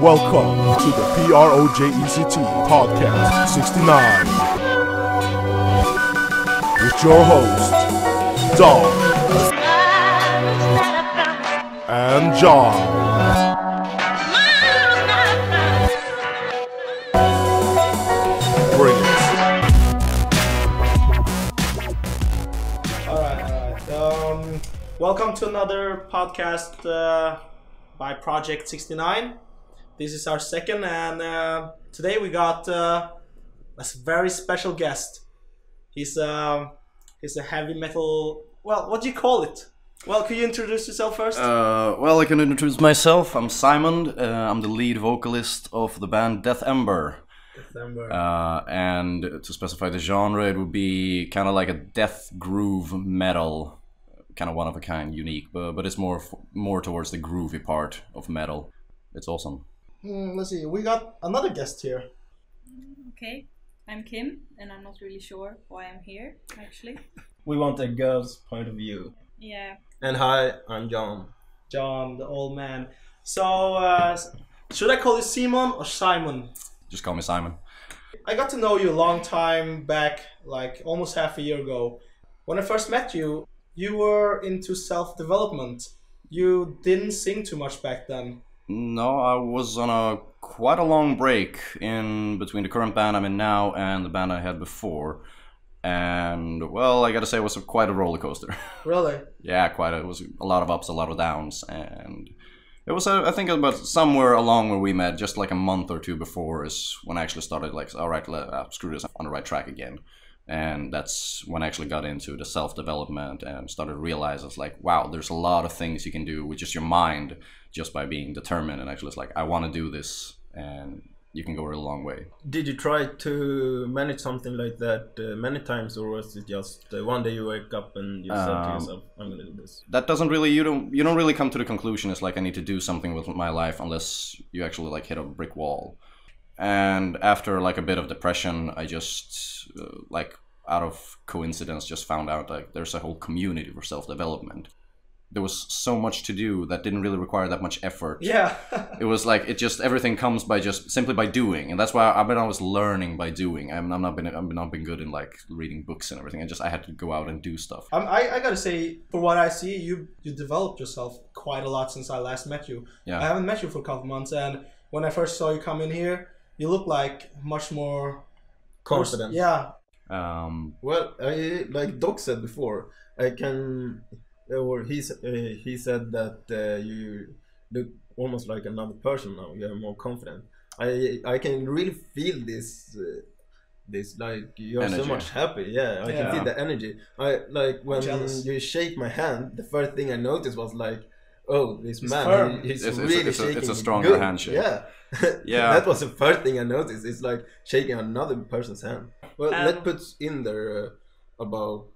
Welcome to the PROJECT Podcast 69 with your host, Dom and John. Bring it. Alright. Welcome to another podcast by Project 69. This is our second, and today we got a very special guest. He's a heavy metal. Well, what do you call it? Well, could you introduce yourself first? Well, I can introduce myself. I'm Simon. I'm the lead vocalist of the band Deathember. And to specify the genre, it would be kind of like a death groove metal, kind of one of a kind, unique, but it's more towards the groovy part of metal. It's awesome. Let's see. We got another guest here. Okay, I'm Kim, and I'm not really sure why I'm here, actually. We want a girl's point of view. Yeah. And hi, I'm John. John, the old man. So, should I call you Simon or Simon? Just call me Simon. I got to know you a long time back, like almost half a year ago. When I first met you, you were into self-development. You didn't sing too much back then. No, I was on quite a long break in between the current band I'm in now and the band I had before. And, well, I gotta say it was quite a roller coaster. Really? Yeah, quite. It was a lot of ups, a lot of downs. And it was, I think, about somewhere along where we met, just like a month or two before is when I actually started, like, alright, screw this, I'm on the right track again. And that's when I actually got into the self-development and started realizing, like, wow, there's a lot of things you can do with just your mind, just by being determined. And actually, it's like, I want to do this, and you can go a real long way. Did you try to manage something like that many times, or was it just one day you wake up and you said to yourself, I'm gonna do this? That doesn't really, you don't really come to the conclusion, it's like I need to do something with my life unless you actually like hit a brick wall. And after like a bit of depression, I just like out of coincidence just found out like there's a whole community for self-development. There was so much to do that didn't really require that much effort. Yeah. It was like everything comes by just simply by doing, and that's why I've been always learning by doing. I've not been good in like reading books and everything. I had to go out and do stuff. I gotta say, for what I see, you developed yourself quite a lot since I last met you. Yeah. I haven't met you for a couple months, and when I first saw you come in here, you look like much more confident. Yeah. Well, like Doc said before, he said that you look almost like another person now. You are more confident. I can really feel this like you're energy. So much happy. Yeah, I can feel the energy. I like when you shake my hand. The first thing I noticed was like, oh, this man, he's really shaking. It's a stronger handshake. Yeah, yeah. That was the first thing I noticed. It's like shaking another person's hand. Well, let's put in there about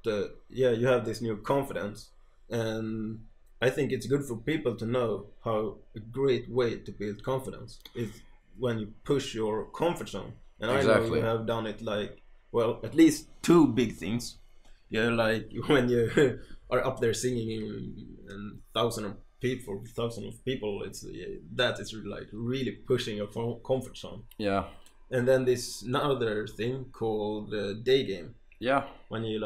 you have this new confidence. And I think it's good for people to know how a great way to build confidence is when you push your comfort zone. And exactly. I know you have done it like, well, at least two big things. Yeah, like when you are up there singing and thousands of people, it's that is like really pushing your comfort zone. Yeah. And then this another thing called Daygame. Yeah. When you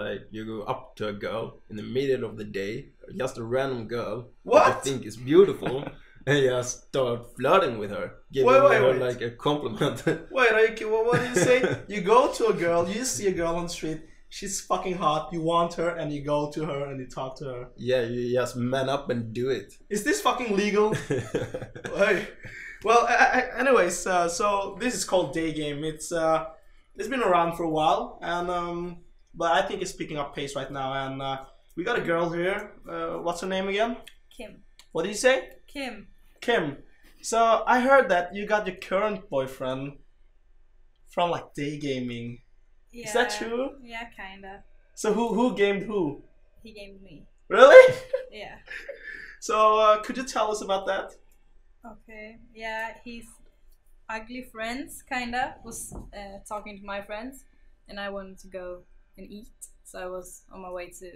go up to a girl in the middle of the day, just a random girl what that you think is beautiful, and you just start flirting with her, giving her like a compliment. What do you say? You go to a girl, you see a girl on the street, she's fucking hot, you want her, and you go to her and you talk to her. Yeah, you just man up and do it. Is this fucking legal? Hey. Well, anyways, so this is called Daygame. It's been around for a while, and but I think it's picking up pace right now. And we got a girl here. What's her name again? Kim. What did you say? Kim. Kim. So I heard that you got your current boyfriend from like Daygaming. Yeah, is that true? Yeah, kinda. So who gamed who? He gamed me. Really? Yeah. So could you tell us about that? Okay. Yeah, he's ugly friends kinda was talking to my friends, and I wanted to go and eat, so I was on my way to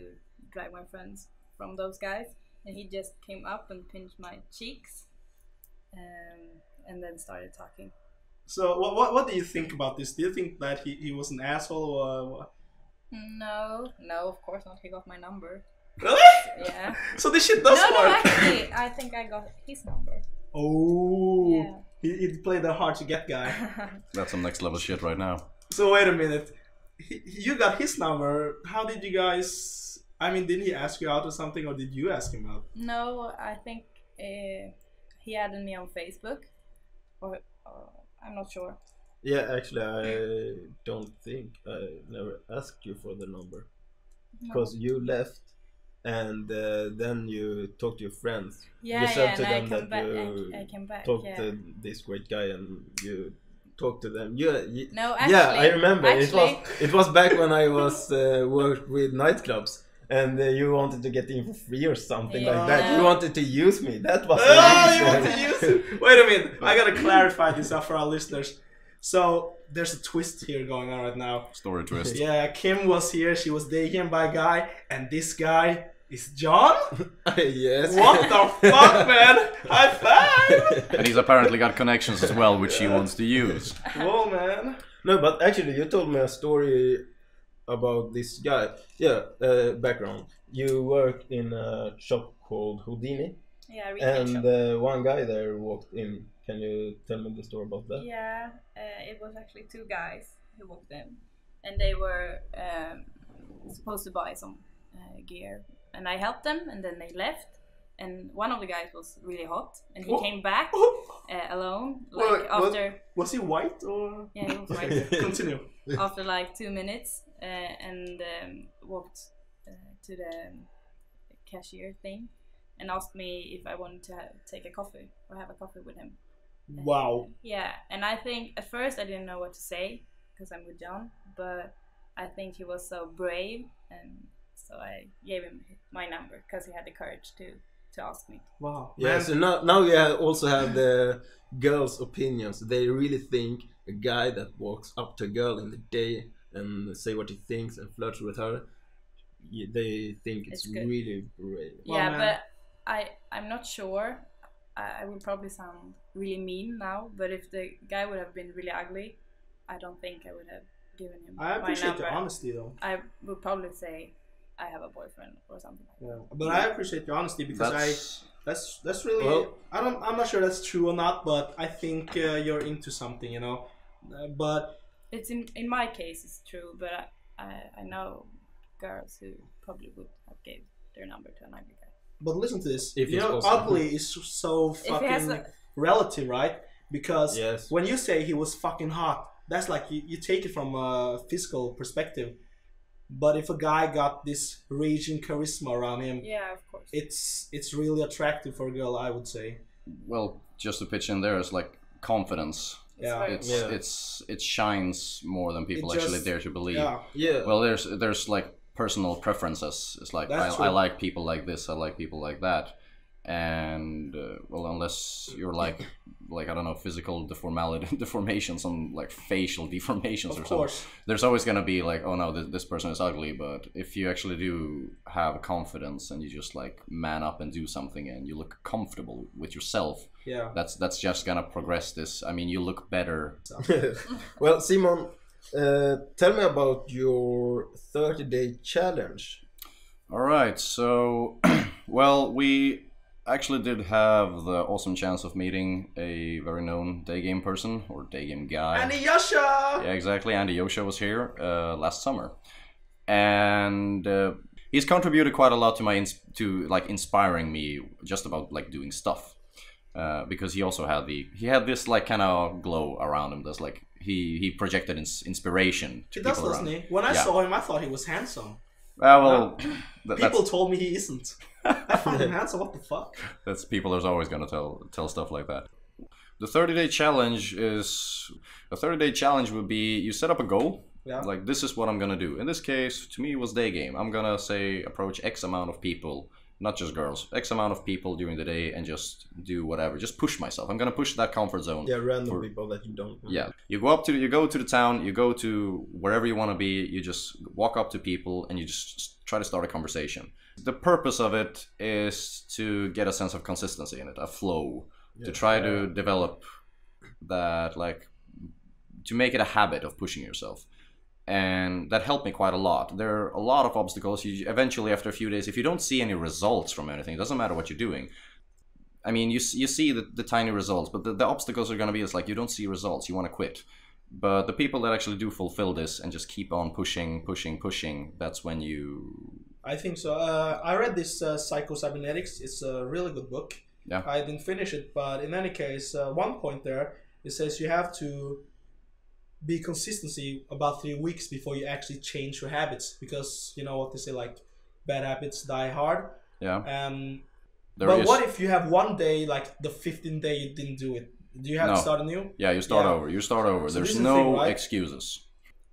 drag my friends from those guys, and he just came up and pinched my cheeks, and then started talking. So what do you think about this? Do you think that he was an asshole or what? No, of course not. He got my number. Really? Yeah. So this shit does No, work. actually, I think I got his number. Oh. Yeah. He played the hard to get guy. That's some next level shit right now. So wait a minute. You got his number. How did you guys? I mean, did he ask you out or something, or did you ask him out? No, I think he added me on Facebook, or I'm not sure. Yeah, actually, I don't think I never asked you for the number because you left, and then you talked to your friends. Yeah, you said to and them that I came back. talked Yeah. to this great guy, and you talked to them. No, actually, yeah, I remember. Actually, It was back when I was worked with nightclubs. And you wanted to get in for free or something like that. You wanted to use me. That was. Oh, you want to use it? Wait a minute. I gotta clarify this out for our listeners. So there's a twist here going on right now. Story twist. Yeah, Kim was here. She was Daygame by guy, and this guy is John. Yes. What the fuck, man? High five! And he's apparently got connections as well, which he wants to use. Whoa, man. No, but actually, you told me a story about this guy. Yeah, background. You worked in a shop called Houdini. yeah, retail shop. And one guy there walked in. Can you tell me the story about that? Yeah, it was actually two guys who walked in, and they were supposed to buy some gear, and I helped them, and then they left. And one of the guys was really hot, and he came back alone, like after. Was he white or? Yeah, he was white. Continue. After like 2 minutes, and walked to the cashier thing, and asked me if I wanted to take a coffee or have a coffee with him. Wow. Yeah, and I think at first I didn't know what to say because I'm with John, but I think he was so brave, and so I gave him my number because he had the courage to ask me. Wow. Yeah, so now you also have the girls' opinions. They really think a guy that walks up to a girl in the day and say what he thinks and flirts with her, they think it's really brave. Yeah, man. but I'm not sure. I would probably sound really mean now, but if the guy would have been really ugly, I don't think I would have given him I appreciate my number. your honesty, though. I would probably say I have a boyfriend or something like that. Yeah. But I appreciate your honesty because that's really Well, I'm not sure that's true or not, but I think you're into something, you know. But It's in my case it's true, but I know girls who probably would have gave their number to an ugly guy. but listen to this. If You it's know, possible. ugly is so If he has fucking relative, right? Because Yes. when you say he was fucking hot, that's like you take it from a physical perspective. But if a guy got this raging charisma around him, Yeah, of course. it's really attractive for a girl, I would say. Well, just to pitch in there is like confidence. Yeah. It shines more than people It just- actually dare to believe. Yeah. Yeah. Well, there's like personal preferences. It's like That's I true. like people like this, I like people like that, and well, unless you're like I don't know, physical deformations, some like facial deformations Of or something. course. There's always gonna be like, oh no, this person is ugly. But if you actually do have confidence and you just like man up and do something and you look comfortable with yourself, Yeah. that's just gonna progress this. I mean, you look better. Well, Simon, tell me about your 30-day challenge. All right, so well, we actually did have the awesome chance of meeting a very known Daygame person or Daygame guy. Andy Yosha! Yeah, exactly. Andy Yosha was here last summer, and he's contributed quite a lot to my inspiring me just about like doing stuff. Because he also had this like kind of glow around him. That's like he projected inspiration to He does, people doesn't around. he? When I Yeah. saw him, I thought he was handsome. Well, People told me he isn't. I found him handsome. What the fuck? that's people are always gonna tell stuff like that. The 30-day challenge would be you set up a goal. Yeah. Like, this is what I'm gonna do. In this case, to me, it was Daygame. I'm gonna say approach X amount of people, not just girls, X amount of people during the day, and just do whatever. Just push myself. I'm gonna push that comfort zone. Yeah, random people that you don't know. Yeah, you go to the town, you go to wherever you want to be, you just walk up to people and you just try to start a conversation. The purpose of it is to get a sense of consistency in it, a flow, to try to develop that like to make it a habit of pushing yourself. And that helped me quite a lot. There are a lot of obstacles. You eventually, after a few days, if you don't see any results from anything, it doesn't matter what you're doing. I mean, you see the tiny results, but the obstacles are going to be, it's like you don't see results, you want to quit. But the people that actually do fulfill this and just keep on pushing, that's when you... I think so. I read this Psycho-Cybernetics. It's a really good book. Yeah. I didn't finish it, but in any case, one point there, it says you have to be consistency about 3 weeks before you actually change your habits, because you know what they say, like bad habits die hard. Yeah. But what if you have one day, like the 15th day, you didn't do it? Do you have to start anew? Yeah, you start over. You start over. So there's no thing, right? Excuses.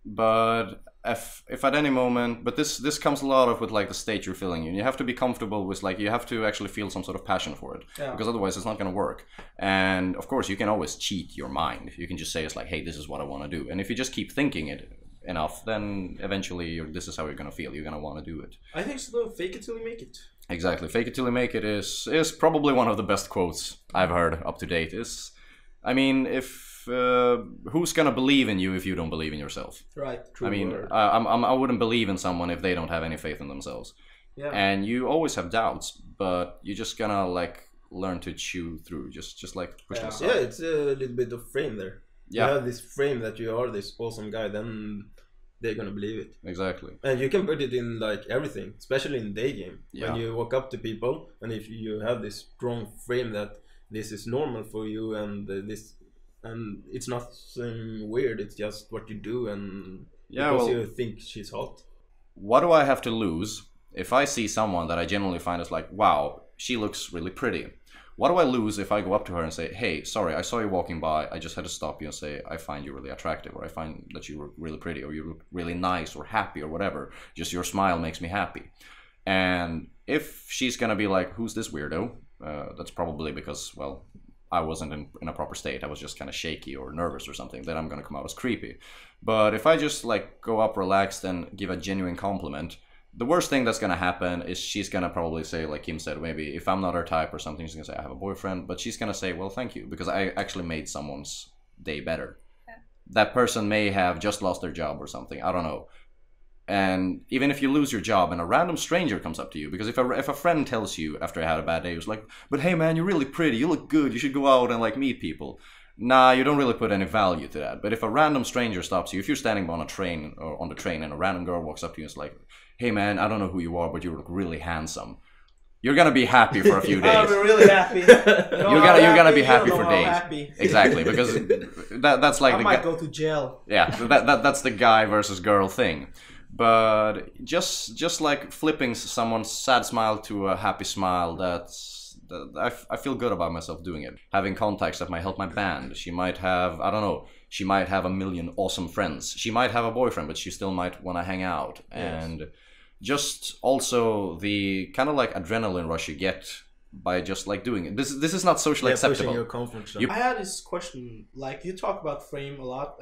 But if at any moment, but this comes a lot of with like the state you're feeling in. You have to be comfortable with, like, you have to actually feel some sort of passion for it, because otherwise it's not going to work. And of course you can always cheat your mind. You can just say, it's like, hey, this is what I want to do. And if you just keep thinking it enough, then eventually this is how you're going to feel. You're going to want to do it. I think so. Fake it till you make it. Exactly. Fake it till you make it is probably one of the best quotes I've heard up to date. I mean, if who's gonna believe in you if you don't believe in yourself? Right. True. I mean, I wouldn't believe in someone if they don't have any faith in themselves. Yeah. And you always have doubts, but you're just gonna like learn to chew through, just like push them aside. Yeah, it's a little bit of frame there. Yeah. You have this frame that you are this awesome guy, then they're gonna believe it. Exactly. And you can put it in like everything, especially in Daygame. Yeah. When you walk up to people, and if you have this strong frame that this is normal for you, and and it's nothing weird, it's just what you do, and because you think she's hot. What do I have to lose if I see someone that I genuinely find is like, wow, she looks really pretty? What do I lose if I go up to her and say, hey, sorry, I saw you walking by, I just had to stop you and say, I find you really attractive, or I find that you were really pretty, or you look really nice, or happy, or whatever. Just your smile makes me happy. And if she's gonna be like, who's this weirdo? That's probably because, well, I wasn't in a proper state. I was just kind of shaky or nervous or something. Then I'm gonna come out as creepy. But if I just like go up relaxed and give a genuine compliment, the worst thing that's gonna happen is she's gonna probably say, like Kim said, maybe if I'm not her type or something, she's gonna say I have a boyfriend, but she's gonna say, well, thank you, because I actually made someone's day better. Yeah. That person may have just lost their job or something. I don't know. And even if you lose your job and a random stranger comes up to you, because if a friend tells you after I had a bad day, it was like, but hey man, you're really pretty, you look good, you should go out and like meet people. Nah, you don't really put any value to that. But if a random stranger stops you, if you're standing on a train or on the train and a random girl walks up to you and is like, hey man, I don't know who you are, but you look really handsome, you're gonna be happy for a few days. I'll be really happy. You're gonna be happy for days. Happy. Exactly, because that's like I might go to jail. Yeah, that's the guy versus girl thing. But just like flipping someone's sad smile to a happy smile, I feel good about myself doing it. Having contacts that might help my band. She might have, I don't know, she might have a million awesome friends. She might have a boyfriend, but she still might want to hang out. Yes. And just also the kind of like adrenaline rush you get by just like doing it. This is not socially acceptable. Your comfort zone. I had this question, like you talk about frame a lot.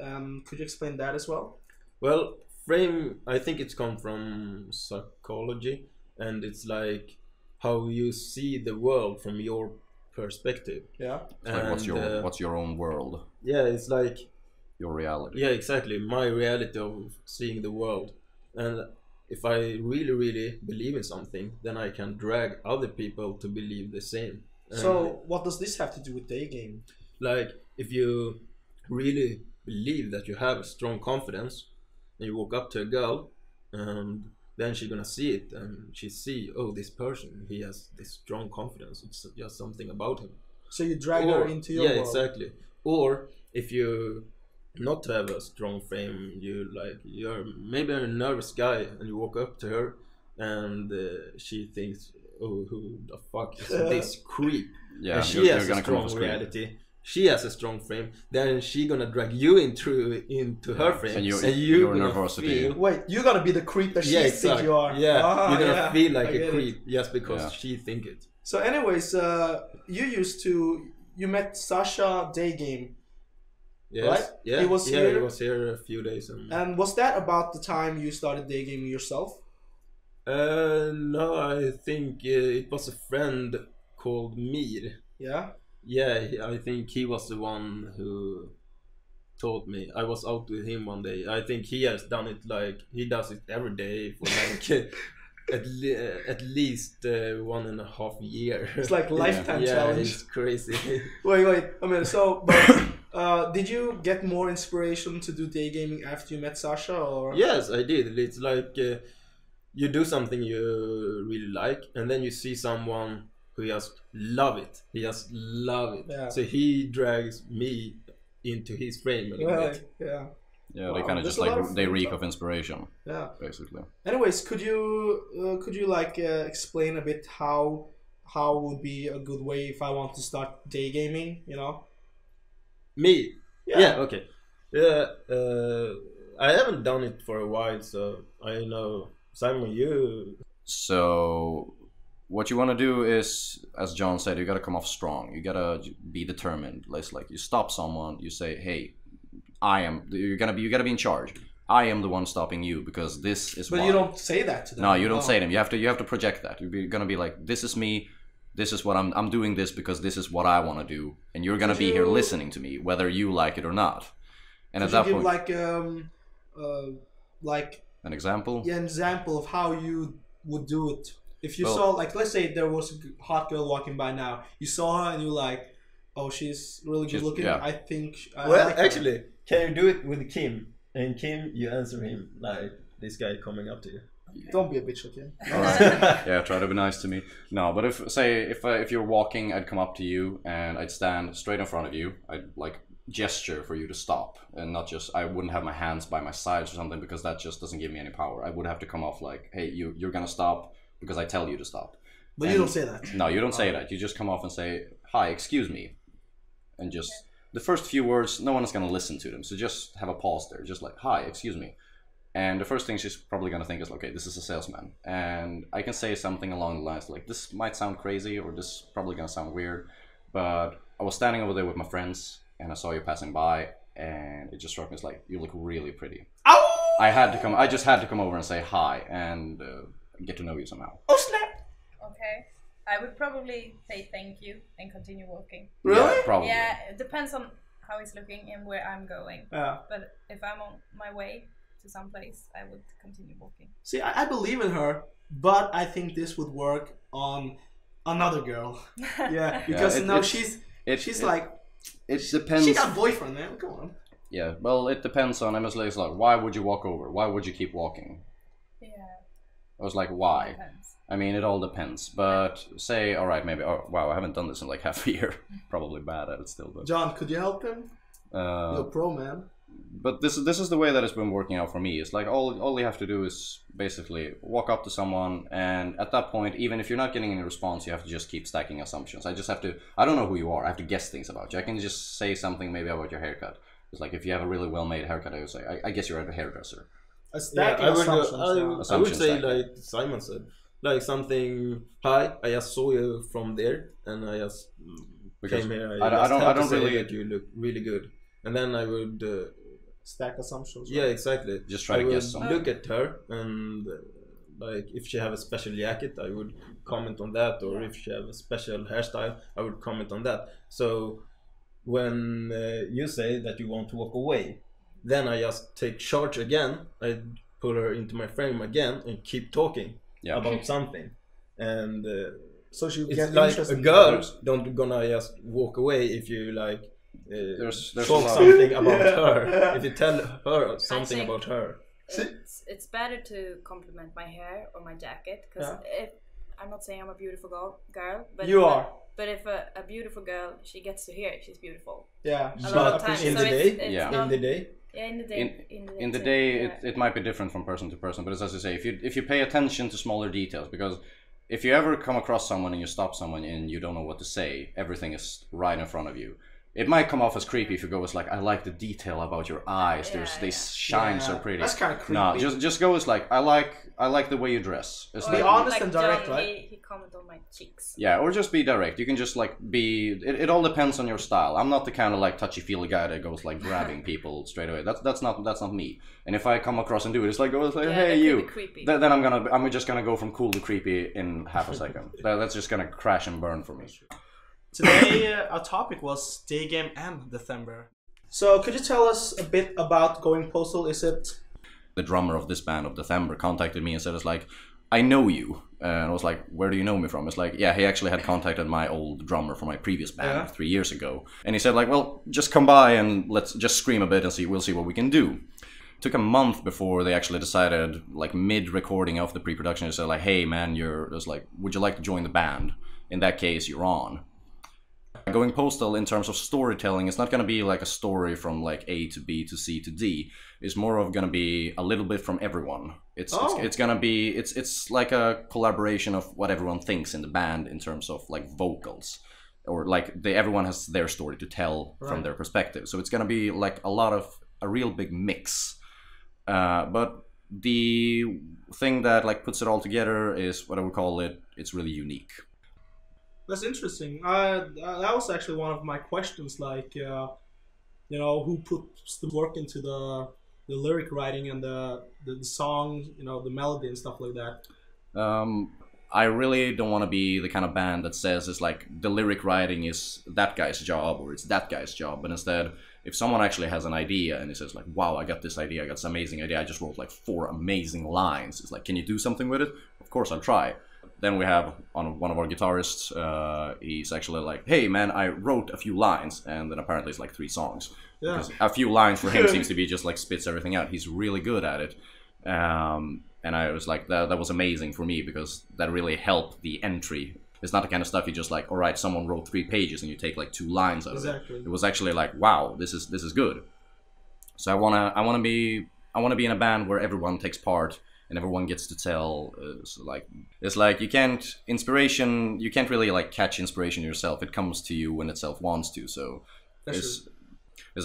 Could you explain that as well? Well, frame, I think it's come from psychology, and it's like how you see the world from your perspective. Yeah. It's like what's your own world? Yeah, it's like your reality. Yeah, exactly. My reality of seeing the world. And if I really, really believe in something, then I can drag other people to believe the same. So what does this have to do with Daygame? Like, if you really believe that you have a strong confidence, and you walk up to a girl, and then she's gonna see it, and she see, oh, this person, he has this strong confidence. It's just something about him. So you drag her into your world. Yeah, exactly. Or if you not have a strong frame, you're maybe a nervous guy, and you walk up to her, and she thinks, oh, who the fuck is this creep? Yeah, and she has a strong reality. She has a strong frame, then she gonna drag you into her frame, and you're gonna feel... Wait, you're gonna be the creep that she thinks you are. Yeah, you're gonna feel like a creep just because she think it. So anyways, you met Sasha Daygame. Yes. Right? Yeah, he was here a few days. And was that about the time you started Daygaming yourself? No, I think it was a friend called Mir. Yeah. I think he was the one who told me. I was out with him one day. I think he has done it like he does it every day for like at least 1.5 years. It's like lifetime yeah, challenge. It's crazy. Wait. I mean, so but did you get more inspiration to do day gaming after you met Sasha, or? Yes, I did. It's like you do something you really like, and then you see someone who just love it. He just love it. Yeah. So he drags me into his frame a little bit. Yeah. Yeah, Wow, they kind of there's just a lot like of they fun reek stuff. of inspiration, Yeah. basically. Anyways, could you like explain a bit how would be a good way if I want to start day gaming? You know. Me? Yeah. Yeah, okay. Yeah, I haven't done it for a while, so I know. Simon, you... So what you want to do is, as John said, you got to come off strong. You got to be determined. It's like you stop someone, you say, "Hey, you got to be in charge. I am the one stopping you because this is But why." you don't say that to them. No, you don't say them. You have to project that. You're gonna be like, "This is me. This is what I'm doing this because this is what I want to do, and you're gonna be here listening to me, whether you like it or not." And at that point, like an example. Yeah, an example of how you would do it. If you saw, like, let's say there was a hot girl walking by now, you saw her and you're like, "Oh, she's really good looking." Yeah. I think. I Well, like her. actually, can you do it with Kim? And Kim, you answer him like this guy coming up to you. Don't be a bitch, okay? Alright. Yeah, try to be nice to me. No, but if you're walking, I'd come up to you and I'd stand straight in front of you. I'd like gesture for you to stop, and not just I wouldn't have my hands by my sides or something because that just doesn't give me any power. I would have to come off like, "Hey, you're gonna stop because I tell you to stop." But And you don't say that. No, you don't say that. You just come off and say, "Hi, excuse me," and just the first few words, no one is gonna listen to them. So just have a pause there, just like, "Hi, excuse me." And the first thing she's probably gonna think is, "Okay, this is a salesman," and I can say something along the lines like, "This might sound crazy, or this is probably gonna sound weird, but I was standing over there with my friends, and I saw you passing by, and it just struck me as like, you look really pretty." Ow! I just had to come over and say hi and get to know you somehow. Oh snap! Okay. I would probably say thank you and continue walking. Really? Yeah, probably. Yeah, it depends on how he's looking and where I'm going. Yeah. But if I'm on my way to some place, I would continue walking. See, I believe in her, but I think this would work on another girl. Yeah, because she's like. It depends. She got a boyfriend, man. Come on. Yeah, well, it depends on. It's like, why would you walk over? Why would you keep walking? Yeah. I was like, why? Depends. I mean, it all depends. But say, all right, maybe. Oh, wow, I haven't done this in like half a year. Probably bad at it still, but. John, could you help him? You're a pro, man. But this is the way that it's been working out for me. It's like all you have to do is basically walk up to someone, and at that point, even if you're not getting any response, you have to just keep stacking assumptions. I don't know who you are. I have to guess things about you. I can just say something maybe about your haircut. It's like if you have a really well-made haircut, I would say, I guess you're a hairdresser. I would say stacking. like Simon said, like something. Hi, I just saw you from there, and I just came here. I don't say really. that you look really good, and then I would stack assumptions. Right? Yeah, exactly. Just try to guess something. Look at her and like if she have a special jacket, I would comment on that, or if she have a special hairstyle, I would comment on that. So when you say that you want to walk away, then I just take charge again. I put her into my frame again and keep talking about something. And so she it's like a girl don't gonna just walk away if you like there's talk something about her. If you tell her something about her. It's better to compliment my hair or my jacket, because I'm not saying I'm a beautiful girl, but you are. But if a beautiful girl, she gets to hear she's beautiful. Yeah. A lot of times. In the day. Yeah. In the day. Yeah, in the day, it might be different from person to person, but it's as you say, if you pay attention to smaller details, because if you ever come across someone and you stop someone and you don't know what to say, everything is right in front of you. It might come off as creepy if you go as like, I like the detail about your eyes. They shine so pretty. That's kind of creepy. No, just go as like, I like the way you dress. It's be honest and direct, John, right? He commented on my cheeks. Yeah, or just be direct. You can just like be. It all depends on your style. I'm not the kind of like touchy-feely guy that goes like grabbing people straight away. That's not me. And if I come across and do it, it's like hey you. Then I'm just gonna go from cool to creepy in half a second. That's just gonna crash and burn for me. Today our topic was Daygame and Deathember. So could you tell us a bit about Going Postal? Is it... The drummer of this band, of Deathember, contacted me and said, it's like, I know you. And I was like, where do you know me from? It's like, yeah, he actually had contacted my old drummer from my previous band 3 years ago. And he said like, well, just come by and let's just scream a bit and we'll see what we can do. It took a month before they actually decided, like mid-recording of the pre-production, they said like, hey man, would you like to join the band? In that case, you're on. Going Postal in terms of storytelling, it's not going to be like a story from like A to B to C to D. It's more of going to be a little bit from everyone. It's going to be it's like a collaboration of what everyone thinks in the band in terms of like vocals, or like everyone has their story to tell from their perspective. So it's going to be like a real big mix. But the thing that like puts it all together is what I would call it. It's really unique. That's interesting. That was actually one of my questions. Like, who puts the work into the lyric writing and the song, the melody and stuff like that. I really don't want to be the kind of band that says it's like the lyric writing is that guy's job or it's that guy's job. But instead, if someone actually has an idea and he says like, wow, I got this idea, I got this amazing idea, I just wrote like 4 amazing lines. It's like, can you do something with it? Of course, I'll try. Then we have one of our guitarists, he's actually like, hey man, I wrote a few lines, and then apparently it's like 3 songs. Yeah. Because a few lines for him seems to be just like spits everything out. He's really good at it. And I was like, that was amazing for me because that really helped the entry. It's not the kind of stuff you just like, all right, someone wrote 3 pages and you take like 2 lines out of it. It was actually like, wow, this is good. So I wanna be in a band where everyone takes part. And everyone gets to tell. It's like you can't really like catch inspiration yourself. It comes to you when itself wants to. So there's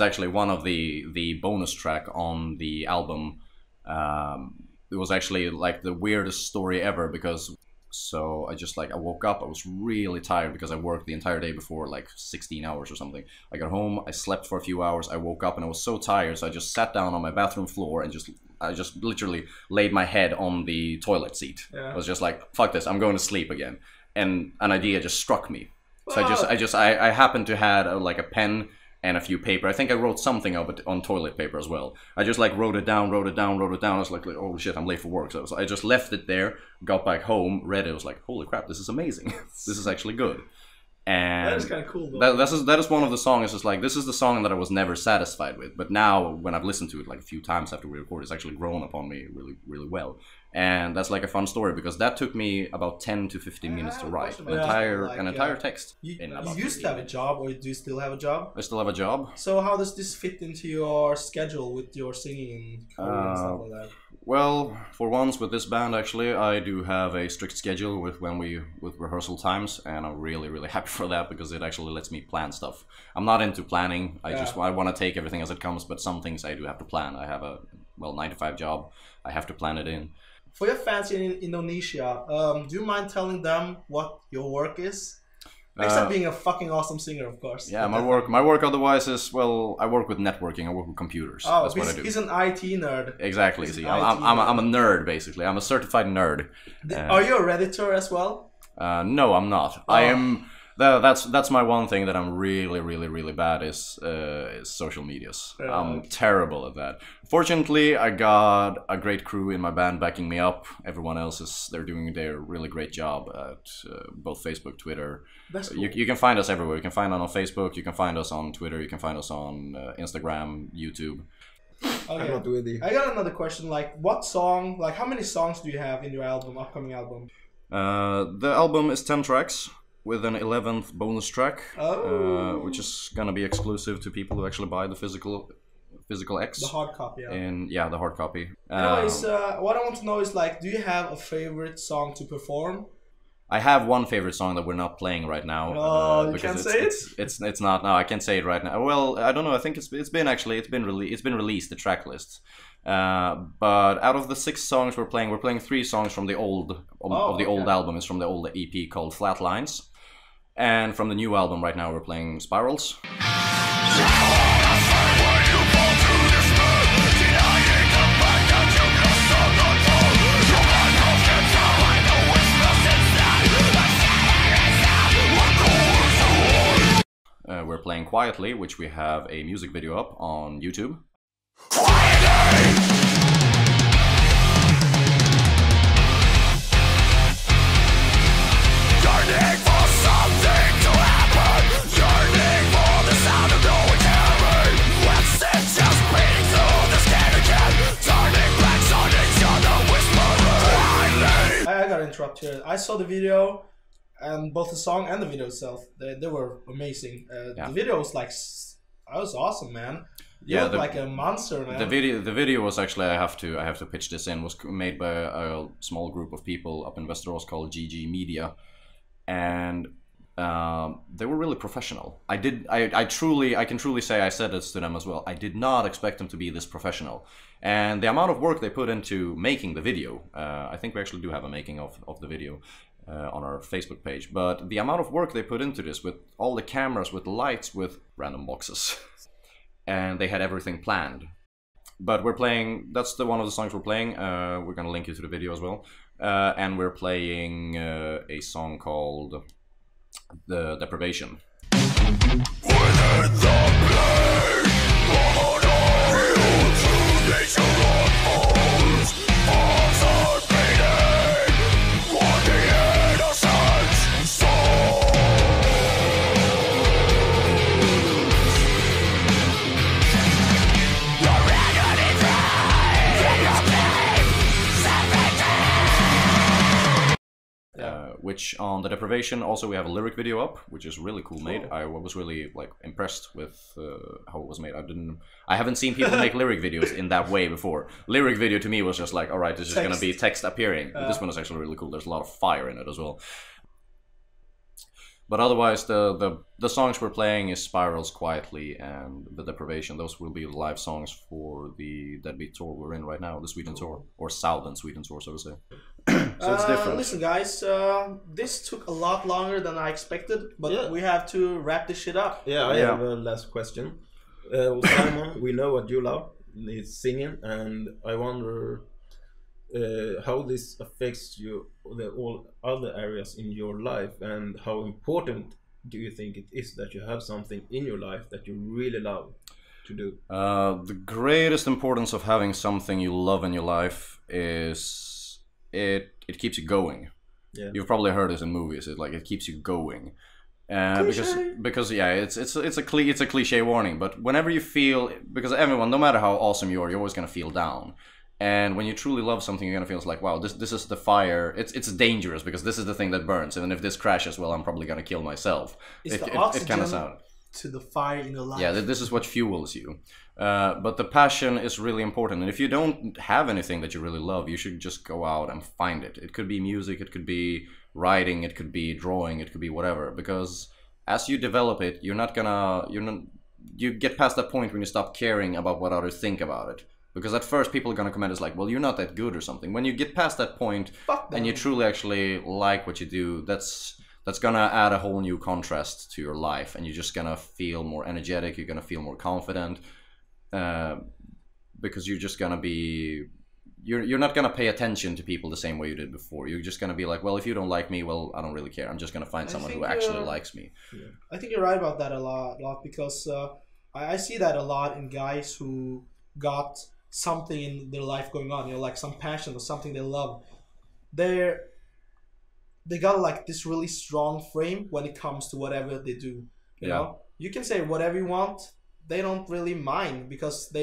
actually one of the bonus track on the album. It was actually like the weirdest story ever because. So I woke up, I was really tired because I worked the entire day before, like 16 hours or something. I got home, I slept for a few hours, I woke up and I was so tired, so I just sat down on my bathroom floor and I just literally laid my head on the toilet seat. Yeah. I was just like, fuck this, I'm going to sleep again. And an idea just struck me. So I happened to have like a pen and a few paper. I think I wrote something of it on toilet paper as well. I just like wrote it down. I was like, oh shit, I'm late for work. So I just left it there, got back home, read it. I was like, holy crap, this is amazing. This is actually good. And that is kind of cool though. That is one of the songs. It's just like, this is the song that I was never satisfied with. But now when I've listened to it like a few times after we recorded, it's actually grown upon me really, really well. And that's like a fun story because that took me about 10 to 15 minutes to write an entire text. You used to have a job, or do you still have a job? I still have a job. So how does this fit into your schedule with your singing and stuff like that? Well, for once with this band, actually, I do have a strict schedule with rehearsal times, and I'm really, really happy for that because it actually lets me plan stuff. I'm not into planning. I want to take everything as it comes, but some things I do have to plan. I have a 9-to-5 job. I have to plan it in. For your fans in Indonesia, do you mind telling them what your work is? Except being a fucking awesome singer, of course. Yeah, my work otherwise is, well, I work with networking, I work with computers. Oh, that's what I do. He's an IT nerd. Exactly, see, I'm a nerd, basically. I'm a certified nerd. Are you a Redditor as well? No, I'm not. I am... That's my one thing that I'm really, really, really bad is social medias. I'm terrible at that. Fortunately, I got a great crew in my band backing me up. Everyone else they're doing their really great job at both Facebook, Twitter. That's cool. You can find us everywhere. You can find us on Facebook. You can find us on Twitter. You can find us on Instagram, YouTube. Okay. I got another question. Like, what song? Like, how many songs do you have in your upcoming album? The album is 10 tracks. With an 11th bonus track, which is gonna be exclusive to people who actually buy the physical X. The hard copy, yeah. The hard copy. Anyways, what I want to know is like, do you have a favorite song to perform? I have one favorite song that we're not playing right now. Oh, you can't say it? It's not. No, I can't say it right now. Well, I don't know. I think it's been released, the track list. But out of the 6 songs we're playing 3 songs from the old old album. It's from the old EP called Flatlines. And from the new album right now we're playing Spirals. playing Quietly, which we have a music video up on YouTube. Yearning for something to happen, yearning for the sound of no terror. Let's just beating through the skin again, turning black on each other, whispering. I gotta interrupt here. I saw the video, and both the song and the video itself, they were amazing. The video was like, that was awesome, man. You look like a monster, man. The video was actually, I have to pitch this in, was made by a small group of people up in Västerås called GG Media, and they were really professional. I can truly say, I said this to them as well, I did not expect them to be this professional. And the amount of work they put into making the video, I think we actually do have a making of the video on our Facebook page, but the amount of work they put into this, with all the cameras, with the lights, with random boxes, and they had everything planned. But we're playing, that's one of the songs we're playing, we're gonna link you to the video as well, and we're playing a song called The Deprivation. Within the blade, on you to nature unfolds, falls are beating, on the innocent soul. Your agony thrives in your pain, Which on The Deprivation also we have a lyric video up, which is really cool made. I was really like impressed with how it was made. I haven't seen people make lyric videos in that way before. Lyric video to me was just like, all right, this is gonna be text appearing. But this one is actually really cool. There's a lot of fire in it as well. But otherwise, the songs we're playing is Spirals, Quietly, and The Deprivation. Those will be live songs for the Deadbeat tour we're in right now, the Sweden tour, or Southern Sweden tour, so to say. So it's different. Listen, guys, this took a lot longer than I expected, but we have to wrap this shit up. Yeah, I have a last question. Simon, we know what you love, is singing, and I wonder how this affects you, all other areas in your life, and how important do you think it is that you have something in your life that you really love to do? The greatest importance of having something you love in your life is it keeps you going. Yeah. You've probably heard this in movies. It keeps you going. Because yeah, it's a cliche warning, but whenever you feel, because everyone, no matter how awesome you are, you're always gonna feel down. And when you truly love something, you're gonna feel like, wow, this is the fire. It's dangerous because this is the thing that burns. And if this crashes, well, I'm probably gonna kill myself. It's the oxygen to the fire in your life. Yeah, this is what fuels you. But the passion is really important. And if you don't have anything that you really love, you should just go out and find it. It could be music, it could be writing, it could be drawing, it could be whatever. Because as you develop it, you get past that point when you stop caring about what others think about it. Because at first people are gonna comment as like, well, you're not that good or something. When you get past that point and you truly actually like what you do, that's gonna add a whole new contrast to your life, and you're just gonna feel more energetic, you're gonna feel more confident, because you're just gonna be, you're not gonna pay attention to people the same way you did before. You're just gonna be like, well, if you don't like me, well, I don't really care. I'm just gonna find someone who actually likes me. Yeah. I think you're right about that a lot because I see that a lot in guys who got something in their life going on, like some passion or something they love. They got like this really strong frame when it comes to whatever they do. You know, you can say whatever you want. They don't really mind because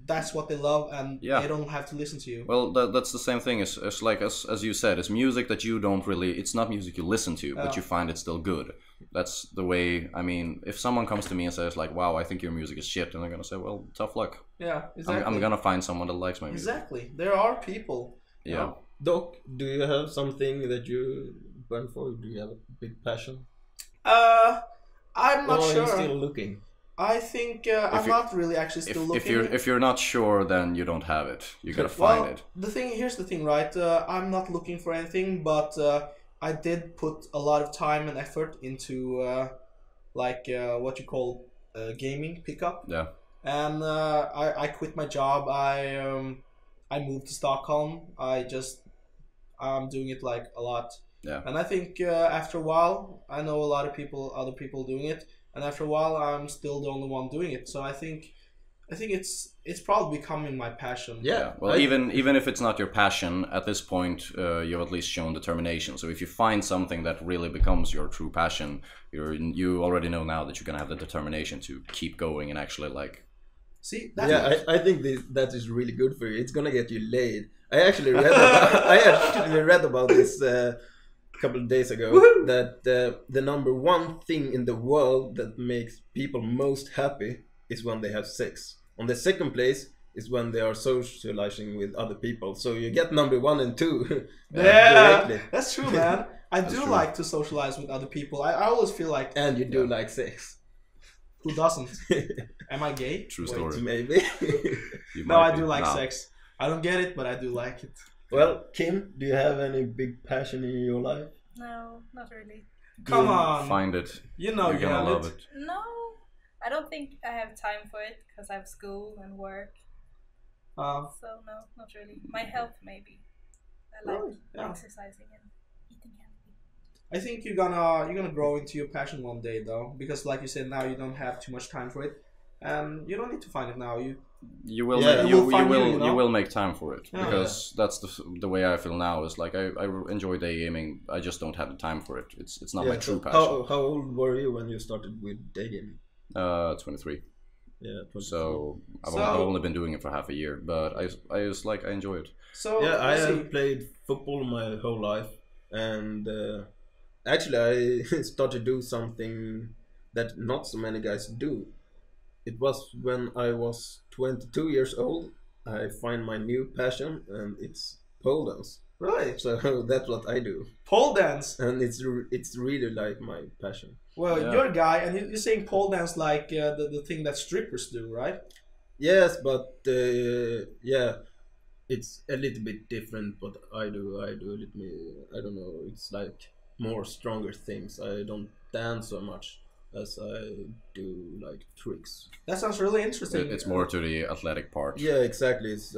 that's what they love, and they don't have to listen to you. Well, that's the same thing as like as you said, it's music that you don't really. It's not music you listen to, but you find it still good. That's the way. I mean, if someone comes to me and says like, "Wow, I think your music is shit," and they're gonna say, "Well, tough luck." Yeah, exactly. I'm gonna find someone that likes my music. Exactly. There are people. Yeah. You know? Doc, do you have something that you burn for? Do you have a big passion? I'm not sure. Are you still looking? I think I'm not really actually still looking. If you're not sure, then you don't have it. You gotta find it. Here's the thing, right? I'm not looking for anything, but I did put a lot of time and effort into what you call gaming pickup. Yeah. And I quit my job. I moved to Stockholm. I'm doing it like a lot. Yeah. And I think after a while, I know a lot of other people doing it. and after a while, I'm still the only one doing it. So I think it's probably becoming my passion. Yeah. Well, even if it's not your passion, at this point, you've at least shown determination. So if you find something that really becomes your true passion, you already know now that you're gonna have the determination to keep going and actually like. See, I think that is really good for you. It's gonna get you laid. I actually read about this a couple of days ago. Woo-hoo! That the number one thing in the world that makes people most happy is when they have sex. On the second place is when they are socializing with other people. So you get number 1 and 2. Directly. That's true, man. I do like to socialize with other people. I always feel like. And you do like sex. Who doesn't? Am I gay? True story. Maybe. No, I do like sex. I don't get it, but I do like it. Well, Kim, do you have any big passion in your life? No, not really. Come on. Find it. You know you're gonna love it. No, I don't think I have time for it because I have school and work. So no, not really. My health maybe. I like exercising and eating healthy. I think you're gonna grow into your passion one day though, because like you said, now you don't have too much time for it, and you don't need to find it now. You will make time for it because that's the way I feel now. Is like I enjoy day gaming. I just don't have the time for it. It's not my true passion. How old were you when you started with day gaming? 23. Yeah, 23. So I've only been doing it for half a year, but I just like I enjoy it. So yeah, I have played football my whole life, and actually I started to do something that not so many guys do. It was when I was 22 years old. I find my new passion, and it's pole dance. Right. So that's what I do. Pole dance. And it's really like my passion. Well, you're a guy, and you're saying pole dance like the thing that strippers do, right? Yes, but yeah, it's a little bit different. What I do a little bit. I don't know. It's like more stronger things. I don't dance so much as I do like tricks. That sounds really interesting. It's more to the athletic part. Yeah, exactly. It's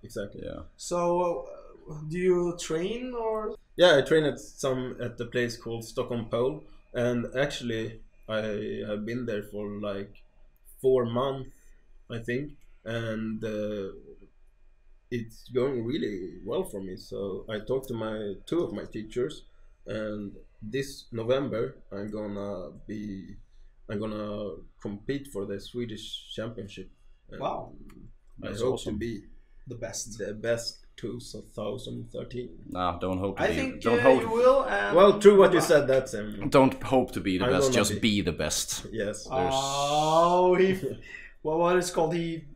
exactly. Yeah. So, do you train or? Yeah, I train at the place called Stockholm Pole, and actually I have been there for like 4 months, I think, and it's going really well for me. So I talked to 2 of my teachers, and this November I'm gonna compete for the Swedish championship. Wow! I hope to be the best 2013. Nah, don't hope. I think you will. Well, true what you said. That's Don't hope to be the best. Just be the best. Yes. Oh, what is called? He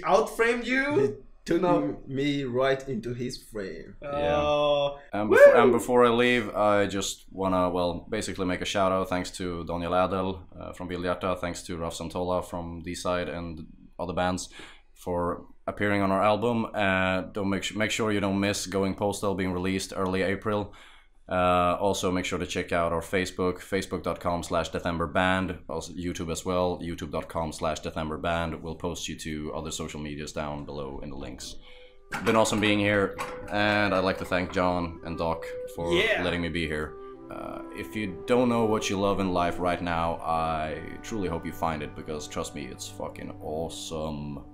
outframed you. Took me right into his frame. Yeah. And before I leave, I just wanna basically make a shout out. Thanks to Daniel Adel from Vildhjärta. Thanks to Raf Santola from D-Side and other bands for appearing on our album. Don't make sure you don't miss Going Postal being released early April. Also make sure to check out our facebook.com/DeathemberBand, also YouTube as well, youtube.com/DeathemberBand. We'll post you to other social medias down below in the links. Been awesome being here, and I'd like to thank John and Doc for letting me be here. If you don't know what you love in life right now, I truly hope you find it, because trust me, it's fucking awesome.